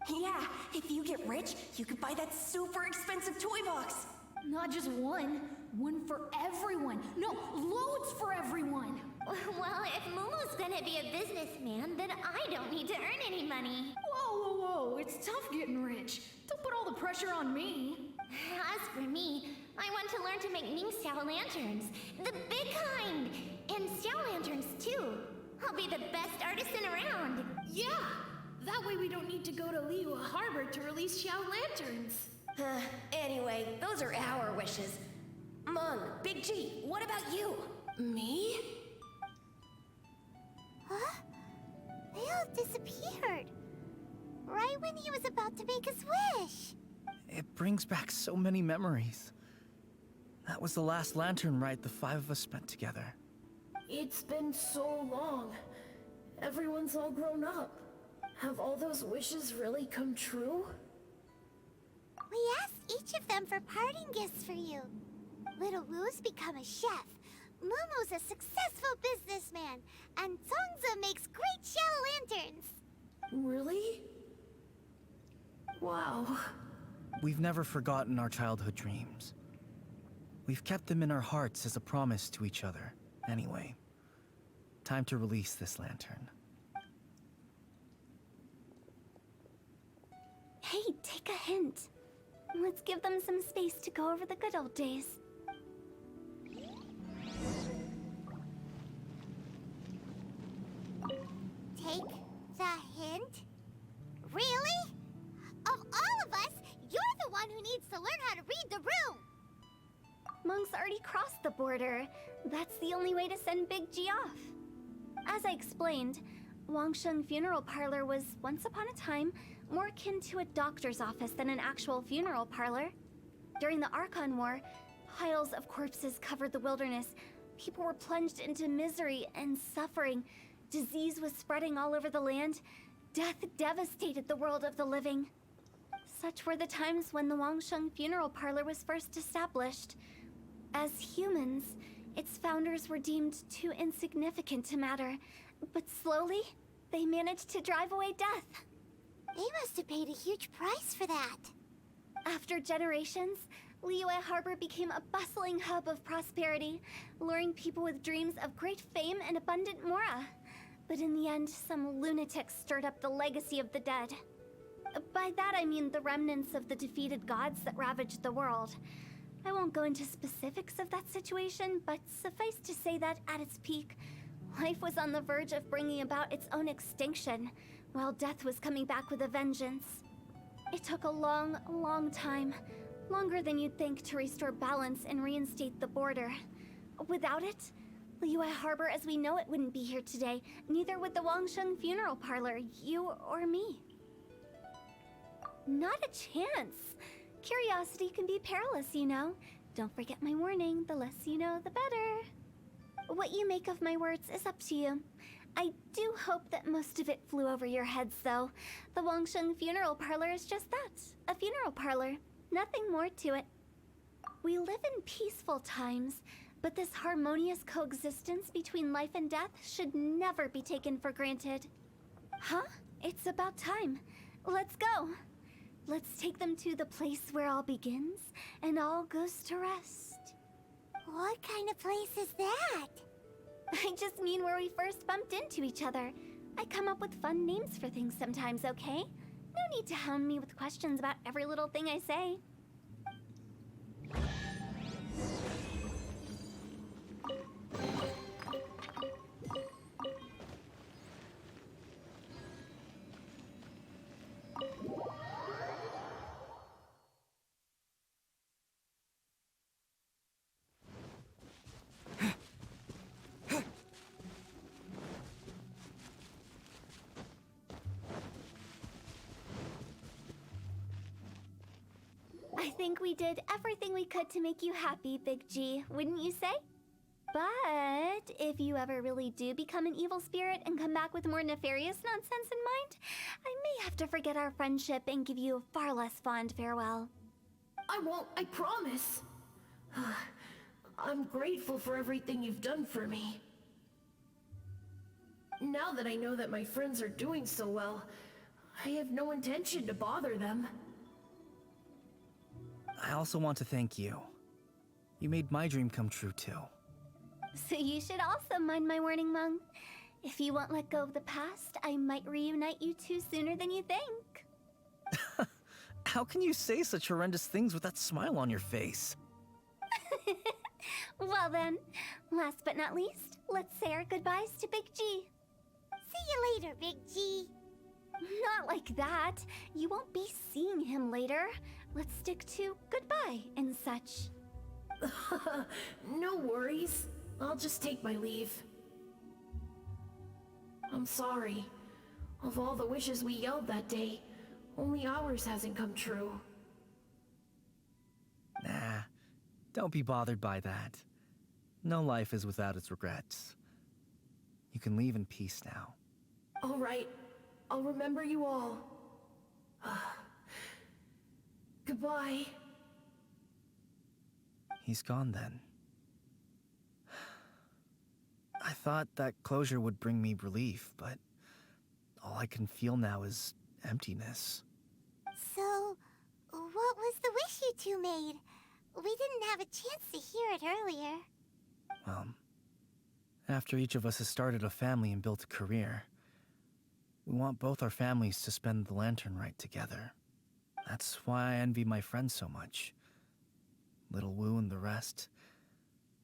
Yeah, if you get rich, you could buy that super expensive toy box. Not just one. One for everyone. No, loads for everyone. Well, if Momo's gonna be a businessman, then I don't need to earn any money. Whoa, whoa, whoa. It's tough getting rich. Don't put all the pressure on me. As for me, I want to learn to make Ming Xiao lanterns. The big kind! And Xiao lanterns, too. I'll be the best artisan around. Yeah! That way we don't need to go to Liyue Harbor to release Xiao lanterns. Anyway, those are our wishes. Mung, Big G, what about you? Me? Huh? They all disappeared. Right when he was about to make his wish. It brings back so many memories. That was the last lantern ride the five of us spent together. It's been so long. Everyone's all grown up. Have all those wishes really come true? We asked each of them for parting gifts for you. Little Wu's become a chef. Momo's a successful businessman. And Zongza makes great shell lanterns. Wow. We've never forgotten our childhood dreams. We've kept them in our hearts as a promise to each other. Anyway, time to release this lantern. Hey, take a hint. Let's give them some space to go over the good old days. Take the hint? Really? Of all of us, you're the one who needs to learn how to read the room! Monks already crossed the border. That's the only way to send Big G off. As I explained, Wangsheng Funeral Parlor was, once upon a time, more akin to a doctor's office than an actual funeral parlor. During the Archon War, piles of corpses covered the wilderness. People were plunged into misery and suffering. Disease was spreading all over the land. Death devastated the world of the living. Such were the times when the Wangsheng Funeral Parlor was first established. As humans, its founders were deemed too insignificant to matter, but slowly, they managed to drive away death. They must have paid a huge price for that. After generations, Liyue Harbor became a bustling hub of prosperity, luring people with dreams of great fame and abundant mora. But in the end, some lunatics stirred up the legacy of the dead. By that I mean the remnants of the defeated gods that ravaged the world. I won't go into specifics of that situation, but suffice to say that at its peak, life was on the verge of bringing about its own extinction, while death was coming back with a vengeance. It took a long, long time, longer than you'd think, to restore balance and reinstate the border. Without it, Liyue Harbor as we know it wouldn't be here today, neither would the Wangsheng Funeral Parlor, you or me. Not a chance. Curiosity can be perilous, you know. Don't forget my warning, the less you know, the better. What you make of my words is up to you. I do hope that most of it flew over your heads, though. The Wangsheng Funeral Parlor is just that, a funeral parlor. Nothing more to it. We live in peaceful times, but this harmonious coexistence between life and death should never be taken for granted. Huh? It's about time. Let's go. Let's take them to the place where all begins and all goes to rest. What kind of place is that? I just mean where we first bumped into each other. I come up with fun names for things sometimes, okay? No need to hound me with questions about every little thing I say. I think we did everything we could to make you happy, Big G, wouldn't you say? But if you ever really do become an evil spirit and come back with more nefarious nonsense in mind, I may have to forget our friendship and give you a far less fond farewell. I won't, I promise. I'm grateful for everything you've done for me. Now that I know that my friends are doing so well, I have no intention to bother them. I also want to thank you. You made my dream come true, too. So you should also mind my warning, Mung. If you won't let go of the past, I might reunite you two sooner than you think. How can you say such horrendous things with that smile on your face? Well then, last but not least, let's say our goodbyes to Big G. See you later, Big G. Not like that. You won't be seeing him later. Let's stick to goodbye and such. No worries. I'll just take my leave. I'm sorry. Of all the wishes we yelled that day, only ours hasn't come true. Nah, don't be bothered by that. No life is without its regrets. You can leave in peace now. All right. I'll remember you all. Goodbye. He's gone then. I thought that closure would bring me relief, but all I can feel now is emptiness. So, was the wish you two made? We didn't have a chance to hear it earlier. After each of us has started a family and built a career, we want both our families to spend the lantern rite together. That's why I envy my friends so much. Little Wu and the rest,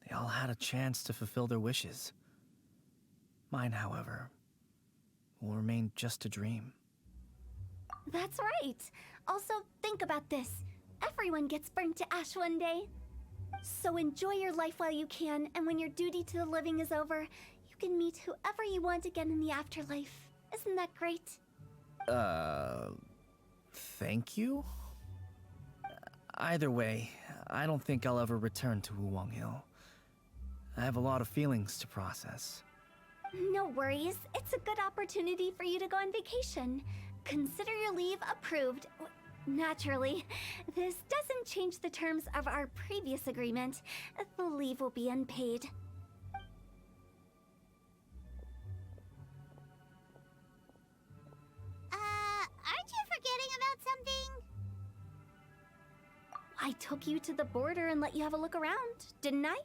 they all had a chance to fulfill their wishes. Mine, however, will remain just a dream. That's right. Also, think about this. Everyone gets burned to ash one day. So enjoy your life while you can, and when your duty to the living is over, you can meet whoever you want again in the afterlife. Isn't that great? Thank you? Either way, I don't think I'll ever return to Wuwang Hill. I have a lot of feelings to process. No worries. It's a good opportunity for you to go on vacation. Consider your leave approved. Naturally, this doesn't change the terms of our previous agreement. The leave will be unpaid. Aren't you forgetting about something? I took you to the border and let you have a look around, didn't I?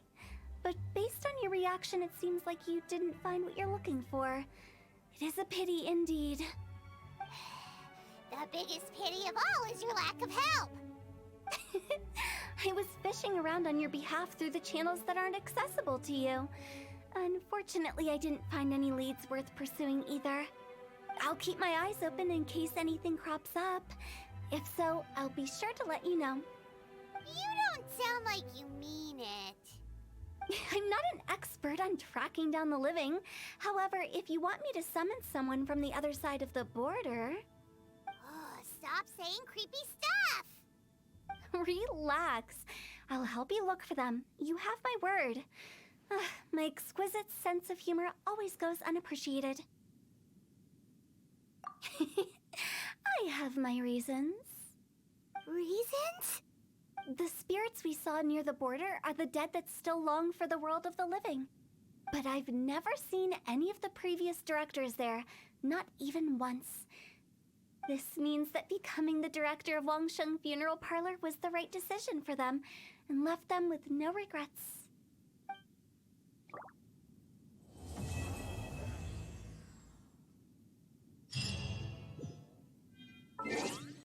But based on your reaction, it seems like you didn't find what you're looking for. It is a pity indeed. The biggest pity of all is your lack of help. I was fishing around on your behalf through the channels that aren't accessible to you. Unfortunately, I didn't find any leads worth pursuing either. I'll keep my eyes open in case anything crops up. If so, I'll be sure to let you know. You don't sound like you mean it. I'm not an expert on tracking down the living. However, if you want me to summon someone from the other side of the border... Oh, stop saying creepy stuff! Relax. I'll help you look for them. You have my word. My exquisite sense of humor always goes unappreciated. I have my reasons. Reasons? The spirits we saw near the border are the dead that still long for the world of the living. But I've never seen any of the previous directors there, not even once. This means that becoming the director of Wangsheng Funeral Parlor was the right decision for them, and left them with no regrets.